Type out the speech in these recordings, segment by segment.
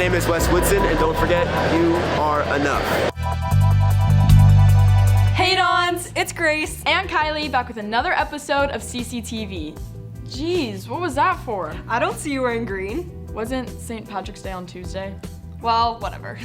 name is Wes Woodson, and don't forget, you are enough. Hey Dons, it's Grace and Kylie back with another episode of CCTV. Jeez, what was that for? I don't see you wearing green. Wasn't St. Patrick's Day on Tuesday? Well, whatever.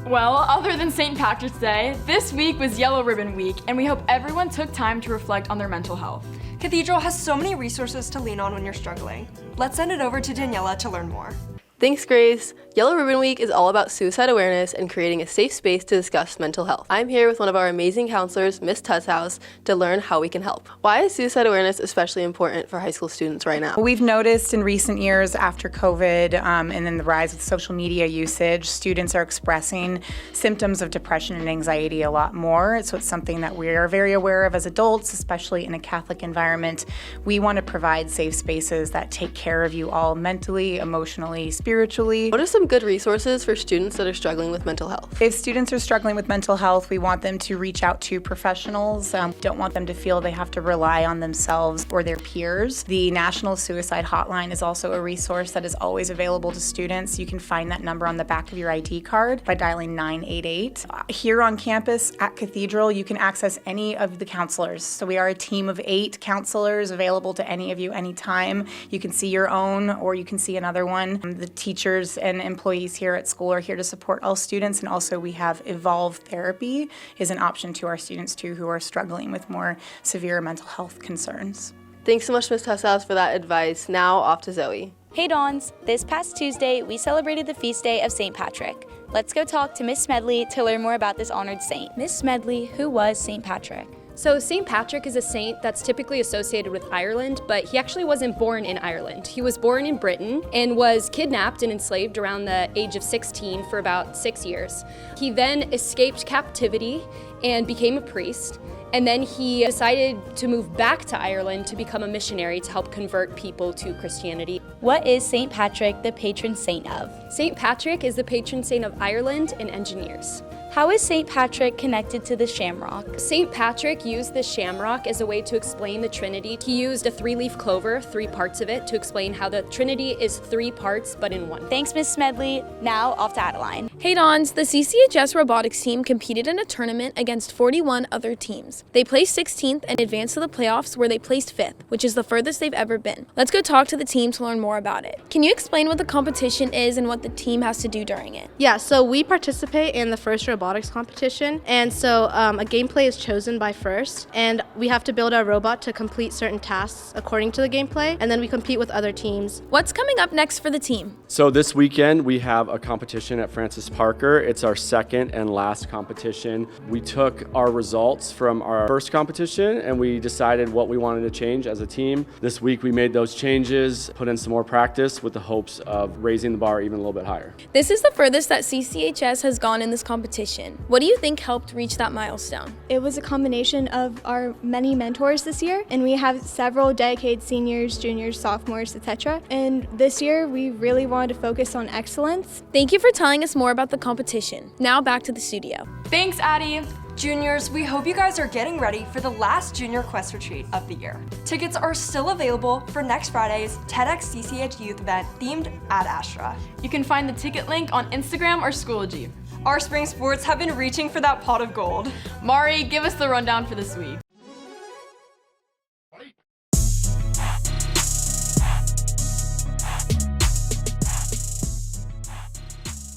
Well, other than St. Patrick's Day, this week was Yellow Ribbon Week, and we hope everyone took time to reflect on their mental health. Cathedral has so many resources to lean on when you're struggling. Let's send it over to Daniela to learn more. Thanks, Grace. Yellow Ribbon Week is all about suicide awareness and creating a safe space to discuss mental health. I'm here with one of our amazing counselors, Miss Tusshouse, to learn how we can help. Why is suicide awareness especially important for high school students right now? We've noticed in recent years after COVID and then the rise of social media usage, students are expressing symptoms of depression and anxiety a lot more. So it's something that we are very aware of as adults, especially in a Catholic environment. We want to provide safe spaces that take care of you all mentally, emotionally, spiritually. What are some good resources for students that are struggling with mental health? If students are struggling with mental health, we want them to reach out to professionals. Don't want them to feel they have to rely on themselves or their peers. The National Suicide Hotline is also a resource that is always available to students. You can find that number on the back of your ID card by dialing 988. Here on campus at Cathedral, you can access any of the counselors. So we are a team of 8 counselors available to any of you anytime. You can see your own or you can see another one. The teachers and employees here at school are here to support all students, and also we have Evolve Therapy is an option to our students too who are struggling with more severe mental health concerns. Thanks so much, Ms. Tusshouse, for that advice. Now off to Zoe. Hey Dons, this past Tuesday we celebrated the feast day of St. Patrick. Let's go talk to Miss Smedley to learn more about this honored saint. Miss Smedley, who was St. Patrick? So St. Patrick is a saint that's typically associated with Ireland, but he actually wasn't born in Ireland. He was born in Britain and was kidnapped and enslaved around the age of 16 for about 6 years. He then escaped captivity and became a priest. And then he decided to move back to Ireland to become a missionary to help convert people to Christianity. What is St. Patrick the patron saint of? St. Patrick is the patron saint of Ireland and engineers. How is St. Patrick connected to the shamrock? St. Patrick used the shamrock as a way to explain the Trinity. He used a 3-leaf clover, 3 parts of it, to explain how the Trinity is 3 parts but in one. Thanks, Miss Smedley. Now off to Adeline. Hey Dons, the CCHS Robotics team competed in a tournament against 41 other teams. They placed 16th and advanced to the playoffs where they placed 5th, which is the furthest they've ever been. Let's go talk to the team to learn more about it. Can you explain what the competition is and what the team has to do during it? Yeah, so we participate in the first robotics competition, and so a gameplay is chosen by first, and we have to build our robot to complete certain tasks according to the gameplay, and then we compete with other teams. What's coming up next for the team? So this weekend we have a competition at Francis Parker. It's our second and last competition. We took our results from our first competition and we decided what we wanted to change as a team. This week we made those changes, put in some more practice with the hopes of raising the bar even a little bit higher. This is the furthest that CCHS has gone in this competition. What do you think helped reach that milestone? It was a combination of our many mentors this year, and we have several dedicated seniors, juniors, sophomores, etc. And this year we really wanted to focus on excellence. Thank you for telling us more about the competition. Now back to the studio. Thanks, Addie. Juniors, we hope you guys are getting ready for the last Junior Quest Retreat of the year. Tickets are still available for next Friday's TEDx CCH Youth event themed Ad Astra. You can find the ticket link on Instagram or Schoology. Our spring sports have been reaching for that pot of gold. Mari, give us the rundown for this week.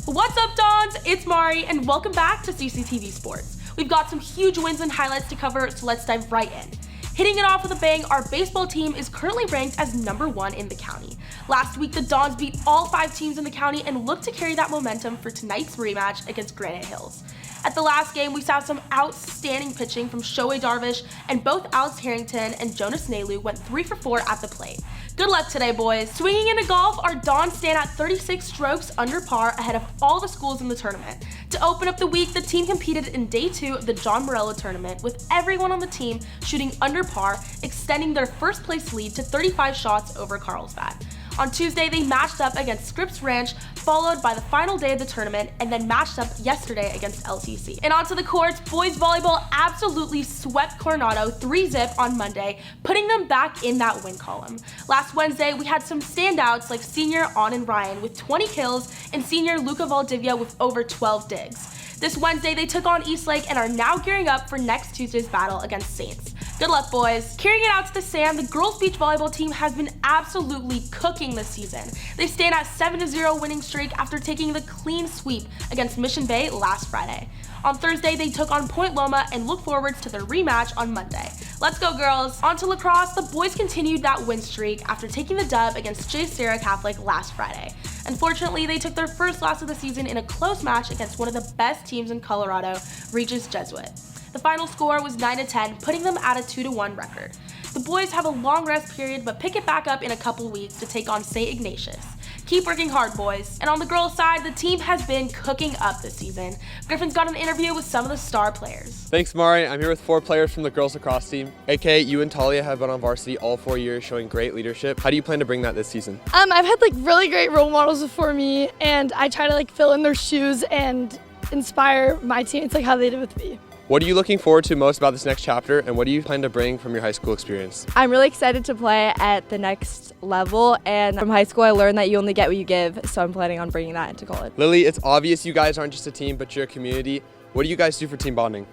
What's up, Dons? It's Mari, and welcome back to CCTV Sports. We've got some huge wins and highlights to cover, so let's dive right in. Hitting it off with a bang, our baseball team is currently ranked as #1 in the county. Last week, the Dons beat all 5 teams in the county and look to carry that momentum for tonight's rematch against Granite Hills. At the last game, we saw some outstanding pitching from Shohei Darvish, and both Alex Harrington and Jonas Nalu went 3 for 4 at the plate. Good luck today, boys. Swinging into golf, our Dons stand at 36 strokes under par ahead of all the schools in the tournament. To open up the week, the team competed in day 2 of the John Morello tournament, with everyone on the team shooting under par, extending their first place lead to 35 shots over Carlsbad. On Tuesday, they matched up against Scripps Ranch, followed by the final day of the tournament, and then matched up yesterday against LTC. And onto the courts, boys volleyball absolutely swept Coronado 3-0 on Monday, putting them back in that win column. Last Wednesday, we had some standouts like senior Anand Ryan with 20 kills and senior Luca Valdivia with over 12 digs. This Wednesday, they took on Eastlake and are now gearing up for next Tuesday's battle against Saints. Good luck, boys. Carrying it out to the sand, the girls beach volleyball team has been absolutely cooking this season. They stand at 7-0 winning streak after taking the clean sweep against Mission Bay last Friday. On Thursday, they took on Point Loma and look forward to their rematch on Monday. Let's go, girls. On to lacrosse, the boys continued that win streak after taking the dub against J. Sarah Catholic last Friday. Unfortunately, they took their first loss of the season in a close match against one of the best teams in Colorado, Regis Jesuit. The final score was 9-10, putting them at a 2-1 record. The boys have a long rest period, but pick it back up in a couple weeks to take on St. Ignatius. Keep working hard, boys. And on the girls' side, the team has been cooking up this season. Griffin's got an interview with some of the star players. Thanks, Mari. I'm here with 4 players from the girls lacrosse team. AK, you and Talia have been on varsity all 4 years, showing great leadership. How do you plan to bring that this season? I've had really great role models before me, and I try to fill in their shoes and inspire my teammates how they did with me. What are you looking forward to most about this next chapter, and what do you plan to bring from your high school experience? I'm really excited to play at the next level, and from high school I learned that you only get what you give, so I'm planning on bringing that into college. Lily, it's obvious you guys aren't just a team, but you're a community. What do you guys do for team bonding?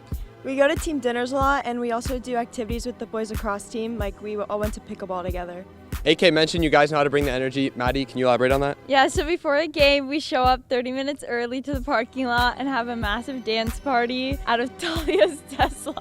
We go to team dinners a lot, and we also do activities with the boys lacrosse team, we all went to pickleball together. AK mentioned you guys know how to bring the energy. Maddie, can you elaborate on that? Yeah, so before the game, we show up 30 minutes early to the parking lot and have a massive dance party out of Talia's Tesla.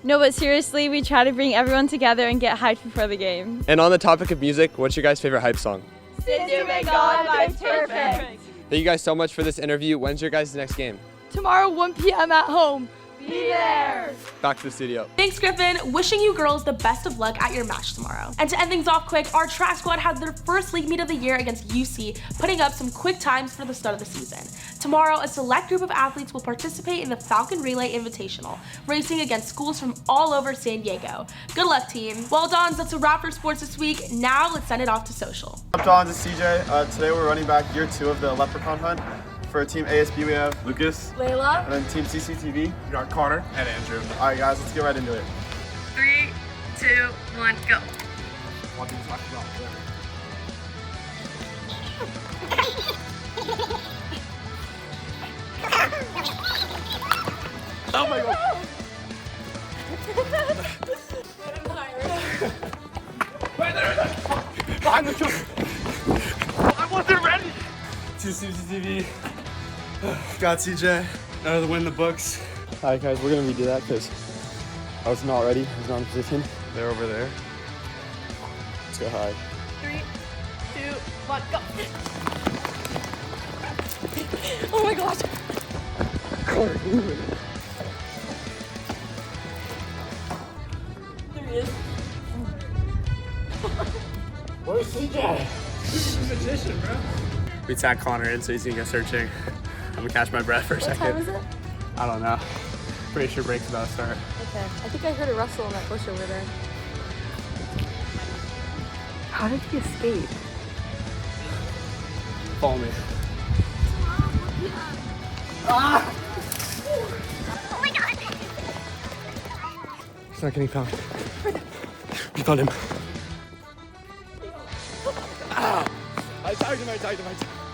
No, but seriously, we try to bring everyone together and get hyped before the game. And on the topic of music, what's your guys' favorite hype song? Since You Make God by Perfect. Thank you guys so much for this interview. When's your guys' next game? Tomorrow, 1 p.m. at home. Be there! Back to the studio. Thanks, Griffin. Wishing you girls the best of luck at your match tomorrow. And to end things off quick, our track squad had their first league meet of the year against UC, putting up some quick times for the start of the season. Tomorrow, a select group of athletes will participate in the Falcon Relay Invitational, racing against schools from all over San Diego. Good luck, team. Well, Dons, that's a wrap for sports this week. Now, let's send it off to social. What's up, Dons? It's CJ. Today we're running back year 2 of the leprechaun hunt. For Team ASB, we have Lucas, Layla, and then Team CCTV, we got Connor and Andrew. All right, guys, let's get right into it. 3, 2, 1, go. Oh my god! Behind the truck! I wasn't ready! To CCTV. Got CJ. Another win in the books. Alright guys, we're gonna redo that because I was not ready. I was not in position. They're over there. Let's go high. 3, 2, 1, go. Oh my gosh. There he is. Where's CJ? This is a magician, bro. We tagged Connor in so he's gonna go searching. I'm gonna catch my breath for a second. What time is it? I don't know. Pretty sure break's about to start. Okay, I think I heard a rustle in that bush over there. How did he escape? Follow me. Ah! Oh my god! He's not getting found. We found him. Ah! I tagged him.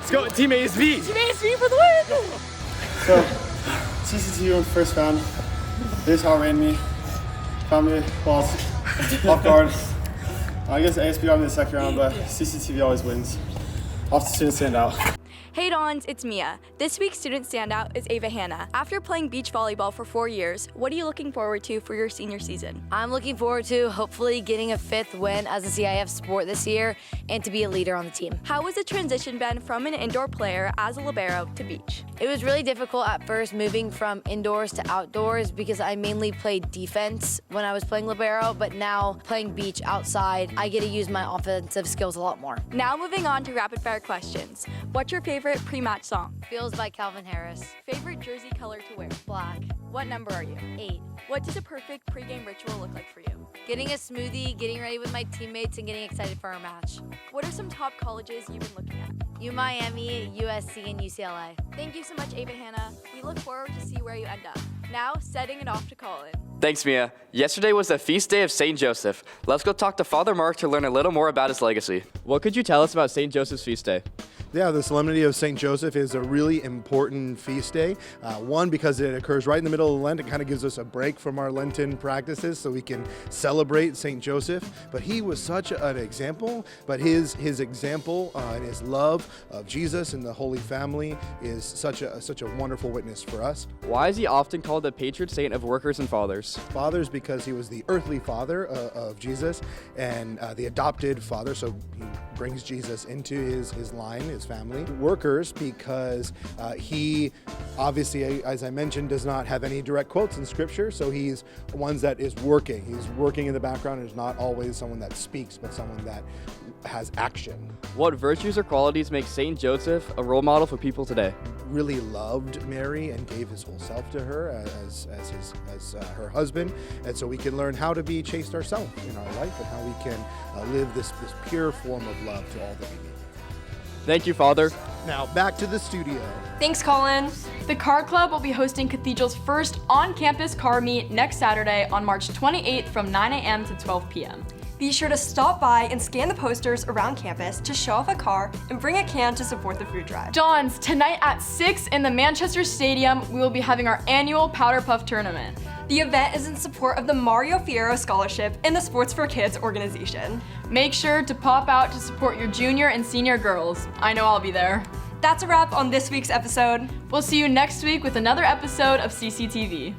Let's go, Team ASB! Team ASB for the win! So, CCTV when first found. This is how it ran me. Found me while off guard. I guess ASB got me the second round, but CCTV always wins. Off to student standout. Hey Dons, it's Mia. This week's student standout is Ava Hanna. After playing beach volleyball for 4 years, what are you looking forward to for your senior season? I'm looking forward to hopefully getting a 5th win as a CIF sport this year and to be a leader on the team. How was the transition been from an indoor player as a libero to beach? It was really difficult at first moving from indoors to outdoors because I mainly played defense when I was playing libero, but now playing beach outside, I get to use my offensive skills a lot more. Now moving on to rapid fire questions. What's your favorite favorite pre-match song? Feels by Calvin Harris. Favorite jersey color to wear? Black. What number are you? 8. What does a perfect pregame ritual look like for you? Getting a smoothie, getting ready with my teammates, and getting excited for our match. What are some top colleges you've been looking at? Miami, USC, and UCLA. Thank you so much, Ava Hannah. We look forward to see where you end up. Now, setting it off to Colin. Thanks, Mia. Yesterday was the feast day of St. Joseph. Let's go talk to Father Mark to learn a little more about his legacy. What could you tell us about St. Joseph's feast day? Yeah, the Solemnity of St. Joseph is a really important feast day. One, because it occurs right in the middle of Lent. It kind of gives us a break from our Lenten practices so we can celebrate St. Joseph. But he was such an example, but his example and his love of Jesus and the Holy Family is such a wonderful witness for us. Why is he often called the patron saint of workers and fathers? Fathers, because he was the earthly father of Jesus and the adopted father, so he brings Jesus into his line, his family. Workers, because he obviously, as I mentioned, does not have any direct quotes in Scripture, so he's ones that is working. He's working in the background and is not always someone that speaks, but someone that has action. What virtues or qualities make St. Joseph a role model for people today? Really loved Mary and gave his whole self to her as her husband, and so we can learn how to be chaste ourselves in our life and how we can live this pure form of love to all that we meet. Thank you, Father. Now back to the studio. Thanks, Colin. The Car Club will be hosting Cathedral's first on-campus car meet next Saturday on March 28th from 9 a.m. to 12 p.m. Be sure to stop by and scan the posters around campus to show off a car and bring a can to support the food drive. Dons, tonight at 6 in the Manchester Stadium, we will be having our annual Powder Puff Tournament. The event is in support of the Mario Fierro Scholarship and the Sports for Kids organization. Make sure to pop out to support your junior and senior girls. I know I'll be there. That's a wrap on this week's episode. We'll see you next week with another episode of CCTV.